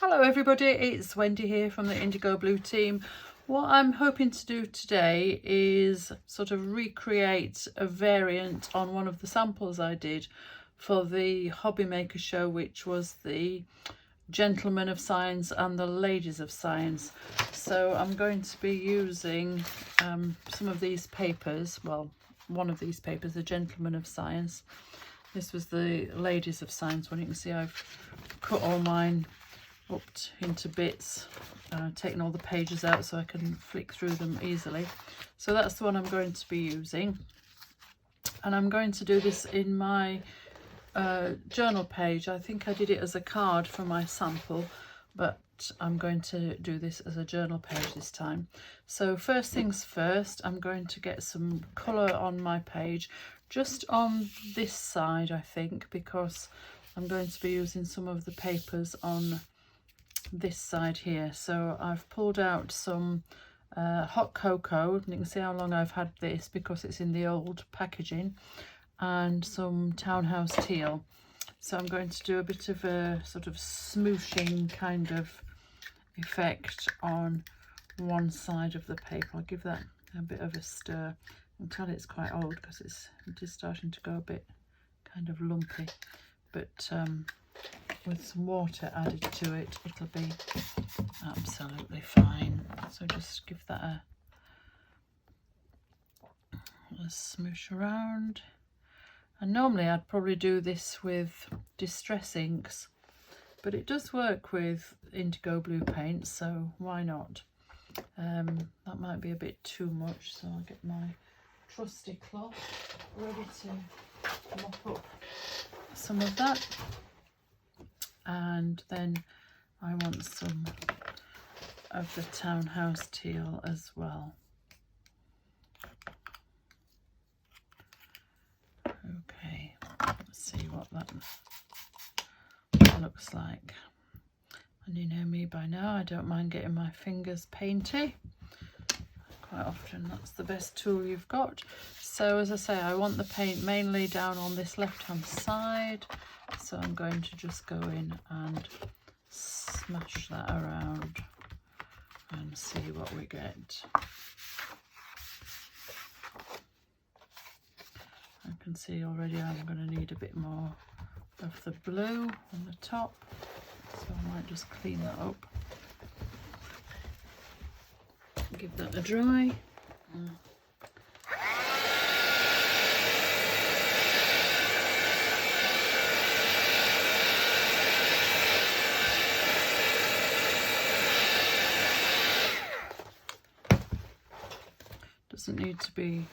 Hello everybody, it's Wendy here from the Indigo Blue team. What I'm hoping to do today is sort of recreate a variant on one of the samples I did for the Hobby Maker show, which was the Gentlemen of Science and the Ladies of Science. So I'm going to be using some of these papers, well, one of these papers, the Gentlemen of Science. This was the Ladies of Science one. You can see I've cut all mine up into bits, taking all the pages out so I can flick through them easily. So that's the one I'm going to be using, and I'm going to do this in my journal page. I think I did it as a card for my sample, but I'm going to do this as a journal page this time. So first things first, I'm going to get some colour on my page, just on this side I think, because I'm going to be using some of the papers on this side here. So I've pulled out some hot cocoa, and you can see how long I've had this because it's in the old packaging, and some townhouse teal. So I'm going to do a bit of a sort of smooshing kind of effect on one side of the paper. I'll give that a bit of a stir. I can tell it's quite old because it is starting to go a bit kind of lumpy, but with some water added to it, it'll be absolutely fine. So just give that a smoosh around. And normally I'd probably do this with distress inks, but it does work with indigo blue paint, so why not? That might be a bit too much, so I'll get my trusty cloth ready to mop up some of that. And then I want some of the townhouse teal as well. Okay, let's see what that looks like. And you know me by now, I don't mind getting my fingers painty. Quite often that's the best tool you've got. So as I say, I want the paint mainly down on this left hand side, so I'm going to just go in and smash that around and see what we get. I can see already I'm going to need a bit more of the blue on the top, so I might just clean that up. Give that a dry. Doesn't need to be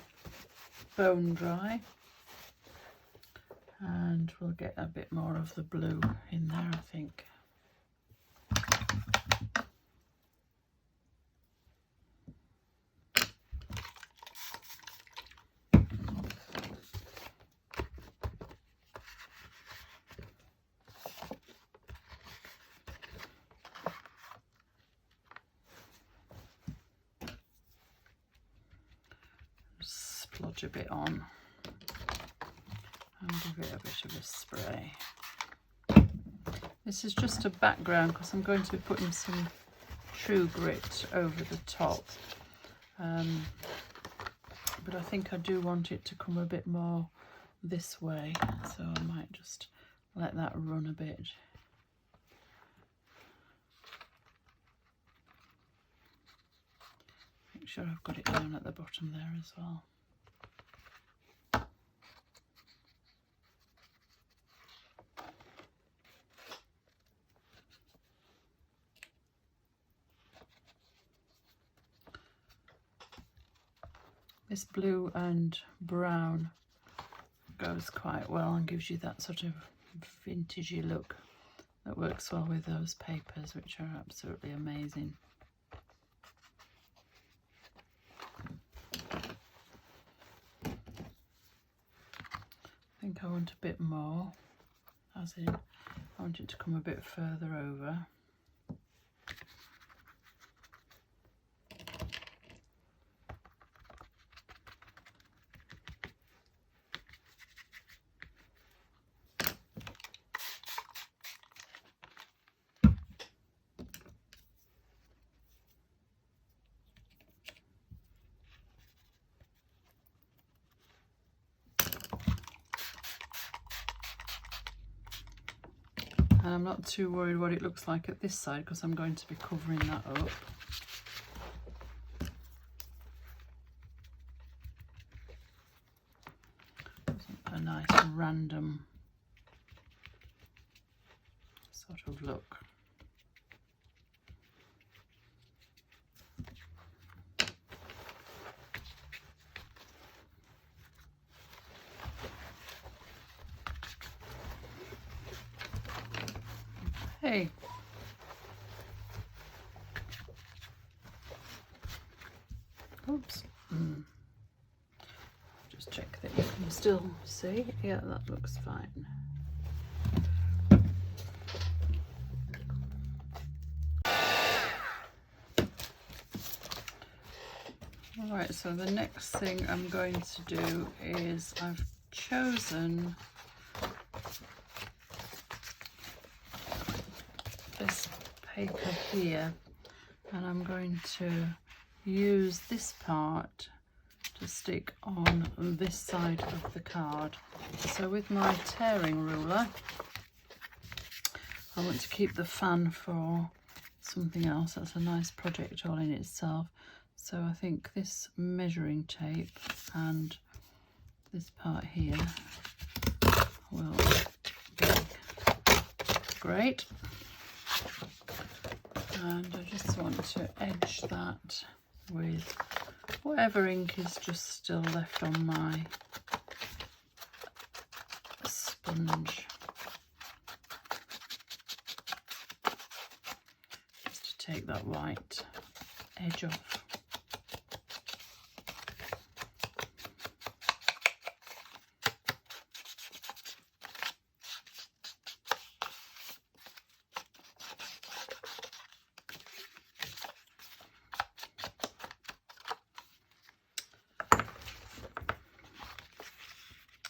bone dry, and we'll get a bit more of the blue in there, I think. Splodge a bit on and give it a bit of a spray. This is just a background because I'm going to be putting some True Grit over the top, but I think I do want it to come a bit more this way, so I might just let that run a bit. Make sure I've got it down at the bottom there as well. This blue and brown goes quite well and gives you that sort of vintagey look that works well with those papers, which are absolutely amazing. I think I want a bit more, as in I want it to come a bit further over. I'm not too worried what it looks like at this side because I'm going to be covering that up. A nice random sort of look. Hey. Oops. Just check that you can still see. Yeah, that looks fine. Alright, so the next thing I'm going to do is I've chosen this paper here, and I'm going to use this part to stick on this side of the card. So with my tearing ruler, I want to keep the fan for something else. That's a nice project all in itself. So I think this measuring tape and this part here will be great. And I just want to edge that with whatever ink is just still left on my sponge, just to take that white edge off.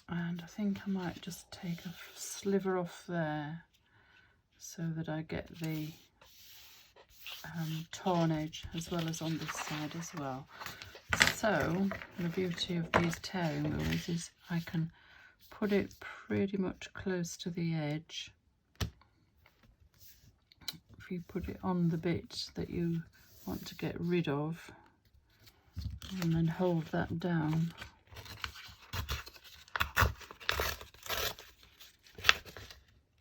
And I think I might just take a sliver off there so that I get the torn edge as well as on this side as well. So the beauty of these tearing rulers is I can put it pretty much close to the edge. If you put it on the bit that you want to get rid of and then hold that down,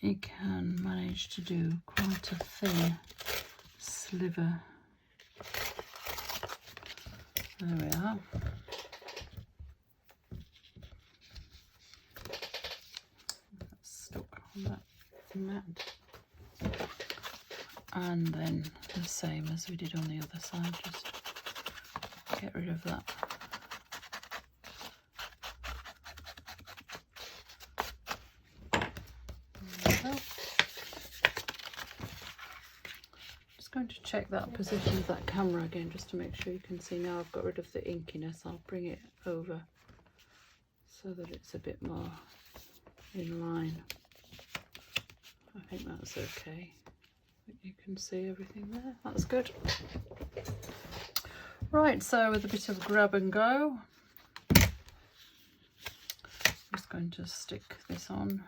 you can manage to do quite a thin sliver. There we are. That's stuck on that mat. And then the same as we did on the other side, just get rid of that. Going to check that position of that camera again just to make sure you can see. Now I've got rid of the inkiness, I'll bring it over so that it's a bit more in line. I think that's okay. You can see everything there, that's good. Right, so with a bit of grab and go, I'm just going to stick this on.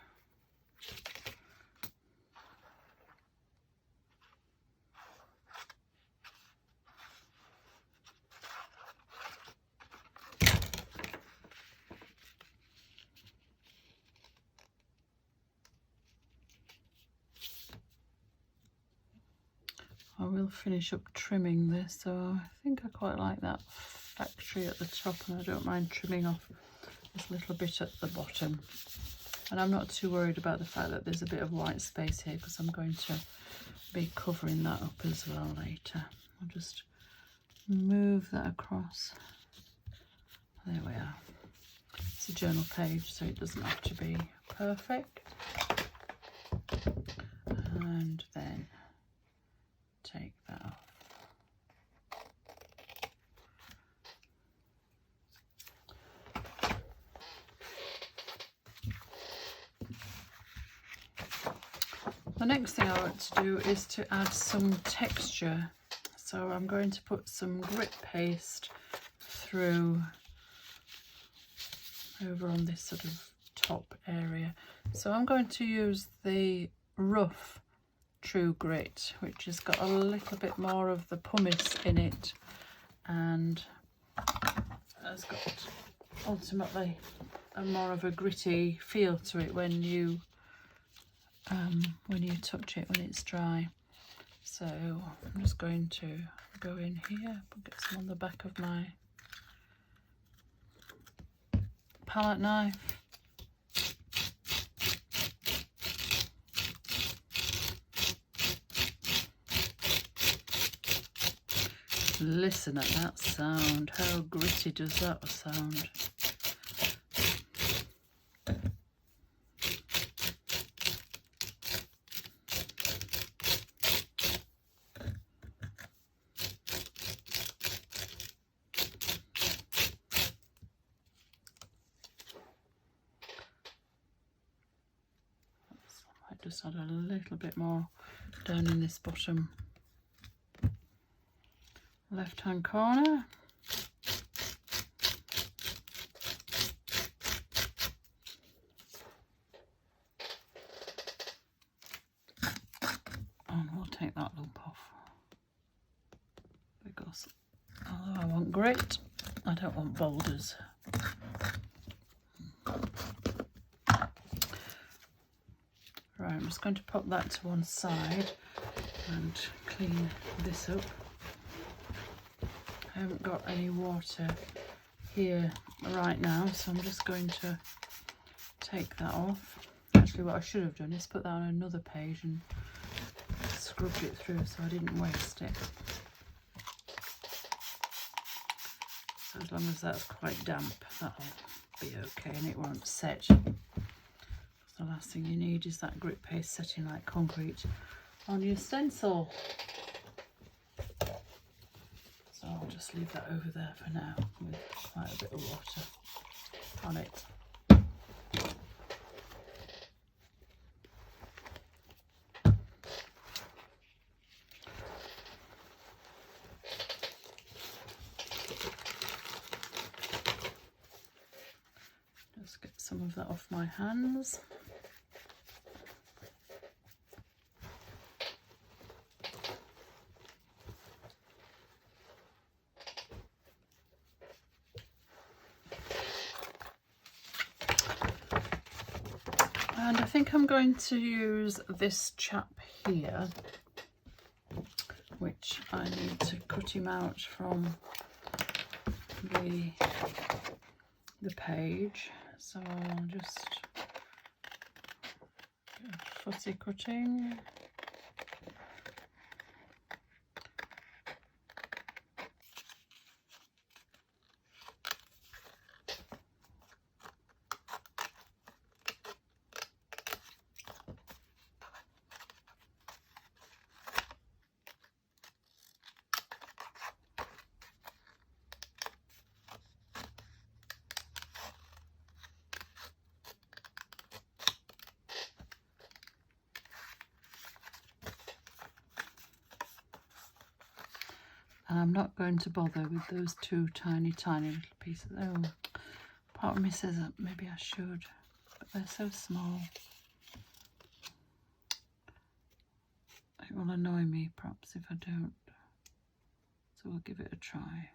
I will finish up trimming this, so I think I quite like that factory at the top, and I don't mind trimming off this little bit at the bottom. And I'm not too worried about the fact that there's a bit of white space here because I'm going to be covering that up as well later. I'll just move that across. There we are. It's a journal page, so it doesn't have to be perfect. And then take that off. The next thing I want to do is to add some texture. So I'm going to put some grit paste through over on this sort of top area. So I'm going to use the rough True Grit, which has got a little bit more of the pumice in it and has got ultimately a more of a gritty feel to it when you touch it when it's dry. So I'm just going to go in here, get some on the back of my palette knife. Listen at that sound. How gritty does that sound? I might just add a little bit more down in this bottom left hand corner. And we'll take that lump off because although I want grit, I don't want boulders. Right, I'm just going to pop that to one side and clean this up. I haven't got any water here right now, so I'm just going to take that off. Actually, what I should have done is put that on another page and scrubbed it through so I didn't waste it. So as long as that's quite damp, that'll be okay and it won't set. The last thing you need is that grit paste setting like concrete on your stencil. So I'll just leave that over there for now with quite a bit of water on it. Just get some of that off my hands. And I think I'm going to use this chap here, which I need to cut him out from the page. So I'll just do fussy cutting. And I'm not going to bother with those two tiny little pieces. Oh, part of me says that maybe I should, but they're so small. It will annoy me perhaps if I don't. So we'll give it a try.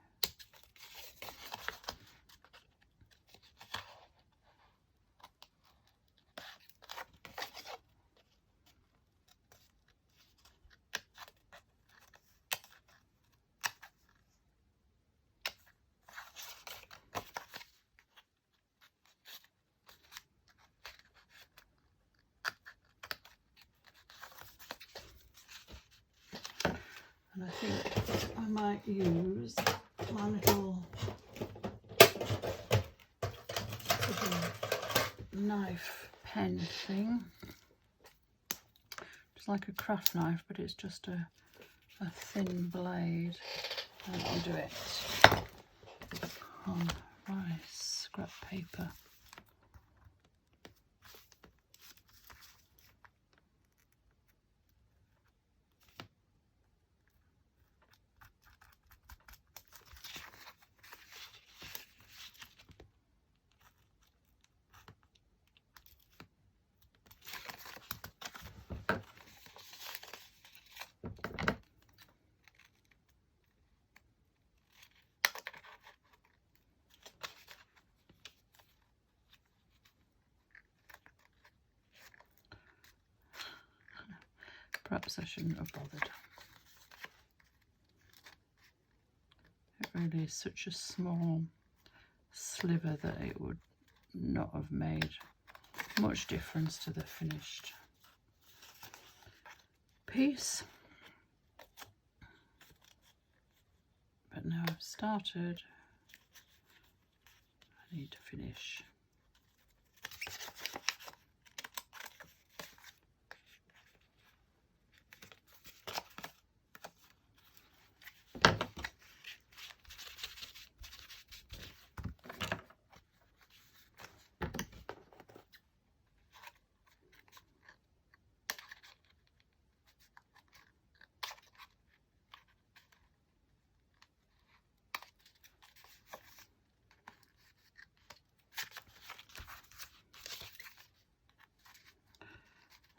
And I think I might use my little sort of knife pen thing. It's like a craft knife, but it's just a thin blade. And I'll do it on my scrap paper. perhaps I shouldn't have bothered. It really is such a small sliver that it would not have made much difference to the finished piece. But now I've started, I need to finish.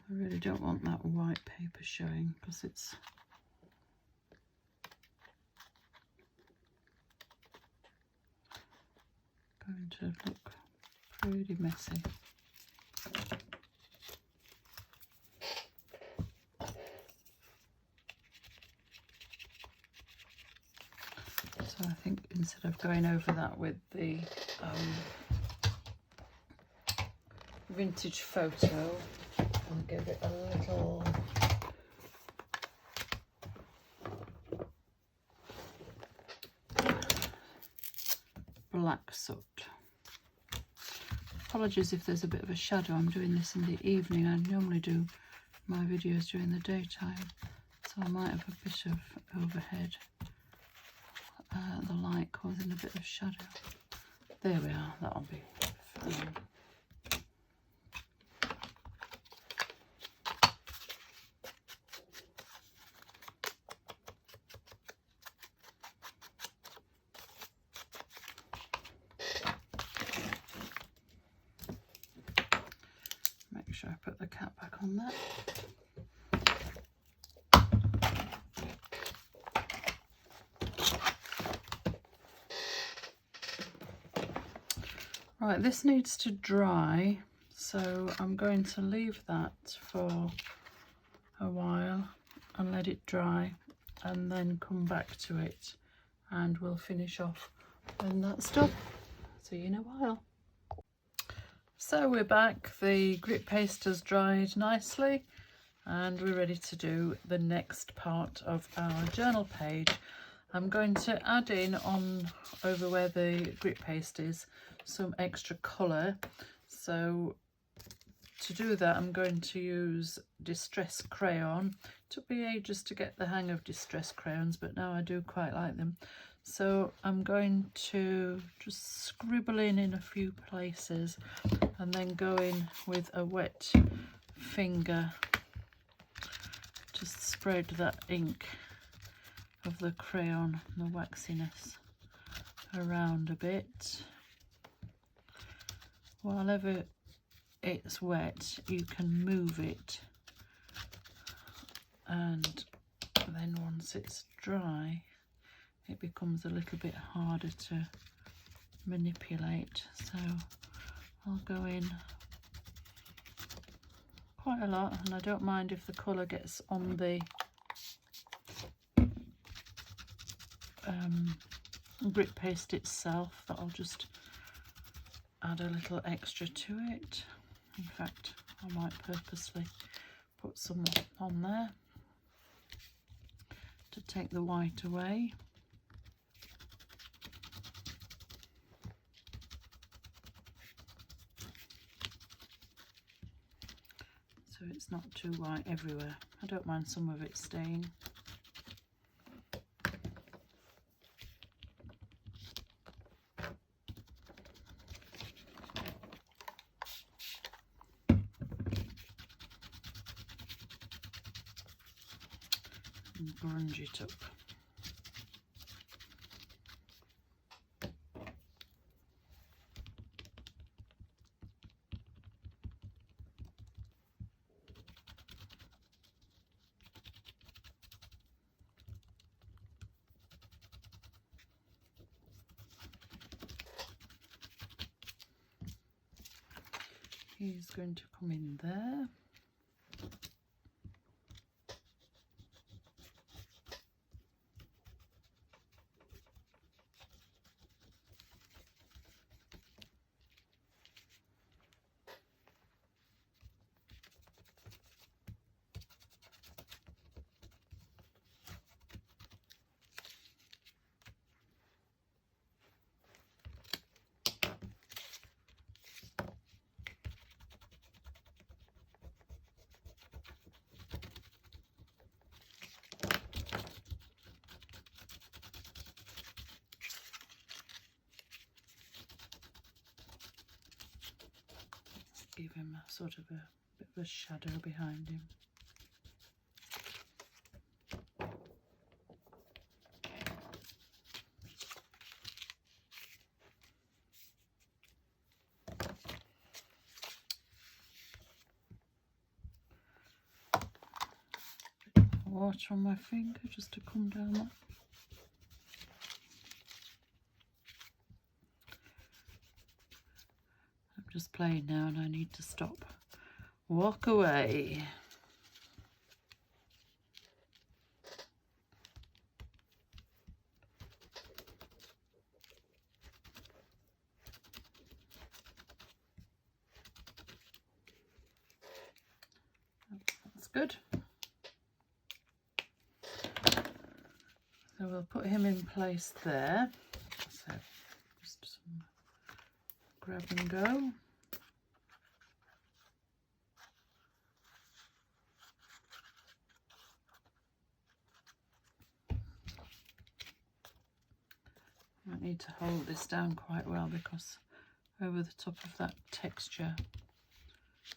I really don't want that white paper showing because it's going to look pretty messy. So I think instead of going over that with the vintage photo, I'll give it a little black soot. Apologies if there's a bit of a shadow. I'm doing this in the evening. I normally do my videos during the daytime, so I might have a bit of overhead, the light causing a bit of shadow. There we are, that'll be fine. Make sure I put the cap back on there. Right, this needs to dry, so I'm going to leave that for a while and let it dry and then come back to it and we'll finish off when that's done. See you in a while. So we're back, the grit paste has dried nicely and we're ready to do the next part of our journal page. I'm going to add in on over where the grit paste is some extra colour, so to do that I'm going to use Distress Crayon. It took me ages to get the hang of Distress crayons, but now I do quite like them. So I'm going to just scribble in a few places and then go in with a wet finger to spread that ink of the crayon and the waxiness around a bit. While it's wet, you can move it, and then once it's dry it becomes a little bit harder to manipulate. So I'll go in quite a lot, and I don't mind if the colour gets on the grit paste itself. That'll just add a little extra to it. In fact, I might purposely put some on there to take the white away. So it's not too white everywhere. I don't mind some of it staying. And grunge it up. He's going to come in there. sort of a bit of a shadow behind him. Water on my finger just to come down that. I'm just playing now and I need to stop. Walk away. That's good. So we'll put him in place there. So just some grab and go. I need to hold this down quite well because over the top of that texture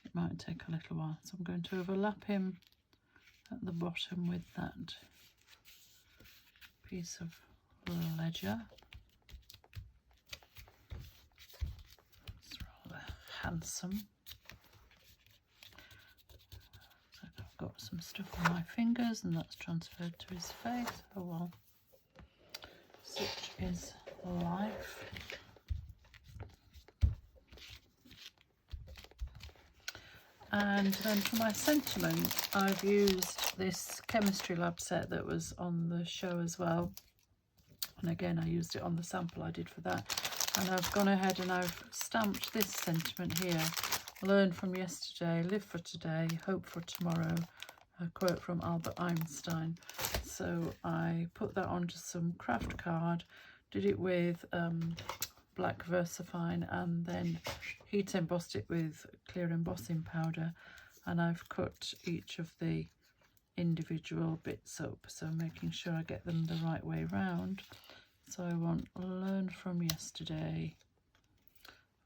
it might take a little while. So I'm going to overlap him at the bottom with that piece of ledger. It's rather handsome. So I've got some stuff on my fingers and that's transferred to his face. Oh well, such is life. And then for my sentiment, I've used this chemistry lab set that was on the show as well. And again, I used it on the sample I did for that. And I've gone ahead and I've stamped this sentiment here. Learn from yesterday, live for today, hope for tomorrow. A quote from Albert Einstein. So I put that onto some craft card, did it with black VersaFine, and then heat embossed it with clear embossing powder, and I've cut each of the individual bits up, so making sure I get them the right way round. So I want learn from yesterday,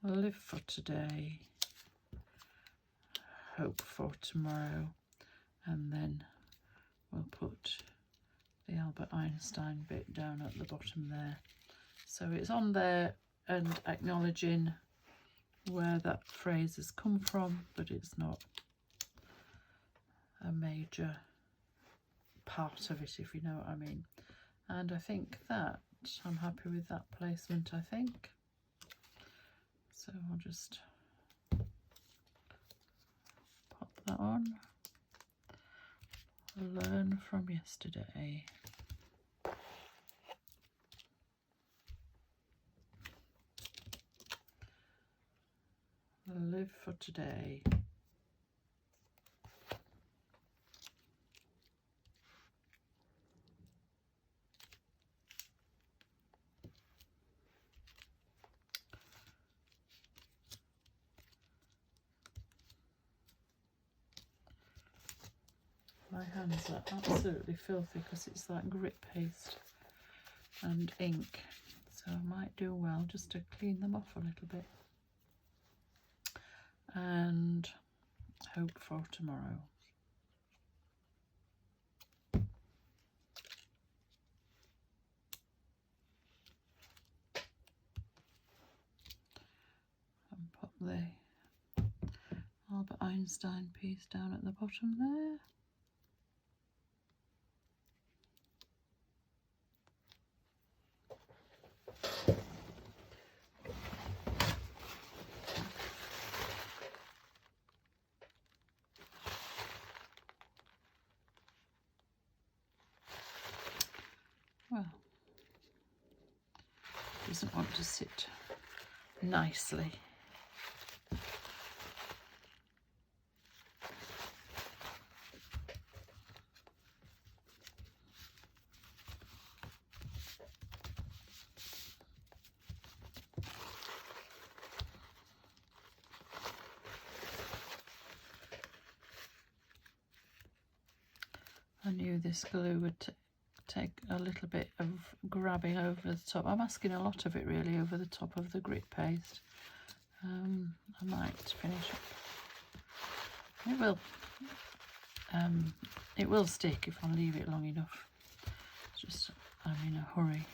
live for today, hope for tomorrow, and then we'll put the Albert Einstein bit down at the bottom there. So it's on there and acknowledging where that phrase has come from, but it's not a major part of it, if you know what I mean. And I think that I'm happy with that placement, I think. So I'll just pop that on. Learn from yesterday. Live for today. My hands are absolutely filthy because it's like grit paste and ink, so I might do well just to clean them off a little bit. And hope for tomorrow. And pop the Albert Einstein piece down at the bottom there. Well, doesn't want to sit nicely. I knew this glue would take a little bit of grabbing over the top. I'm asking a lot of it really over the top of the grit paste. I might finish up it will stick if I leave it long enough. It's just I'm in a hurry.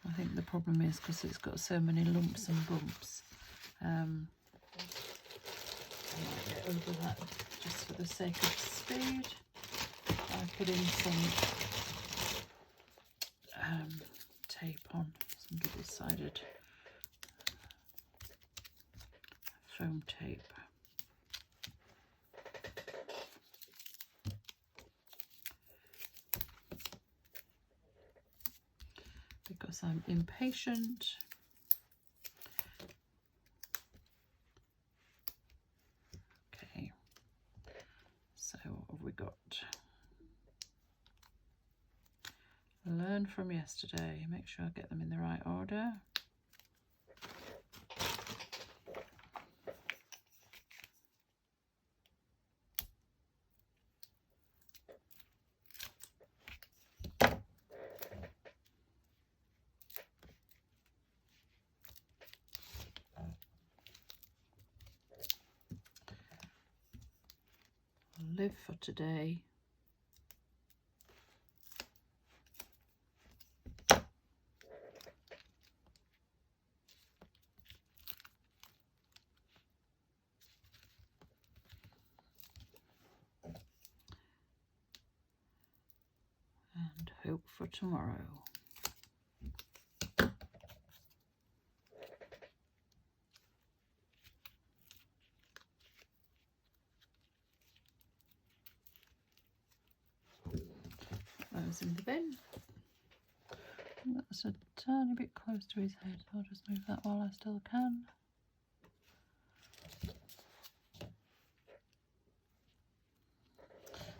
I think the problem is because it's got so many lumps and bumps. I might get over that just for the sake of speed. I put in some tape on, some double-sided foam tape. Because I'm impatient. Okay, so what have we got? Learn from yesterday. Make sure I get them in the right order. Live for today. And hope for tomorrow. Those in the bin. That's a tiny bit close to his head, so I'll just move that while I still can.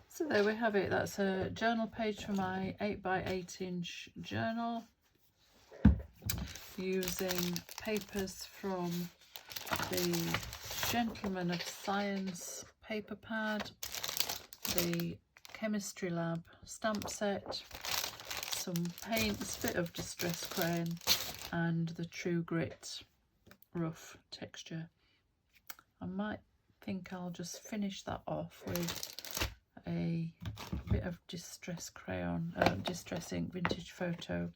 So there we have it. That's a journal page for my 8x8 inch journal, using papers from the Gentleman of Science paper pad, the Chemistry Lab stamp set, some paints, bit of distress crayon, and the True Grit rough texture. I might think I'll just finish that off with a bit of distress crayon, distress ink vintage photo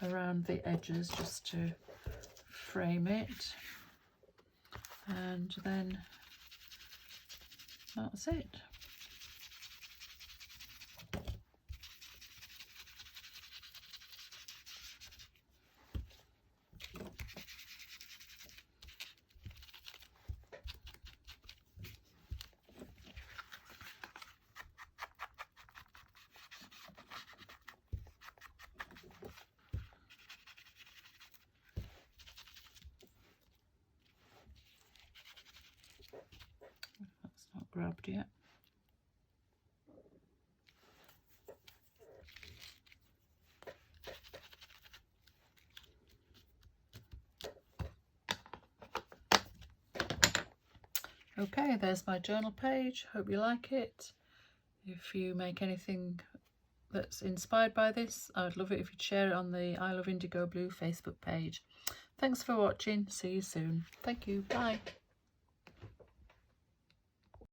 around the edges just to frame it, and then that's it. That's not grabbed yet. Okay, there's my journal page. Hope you like it. If you make anything that's inspired by this, I'd love it if you'd share it on the I Love Indigo Blue Facebook page. Thanks for watching. See you soon. Thank you. Bye.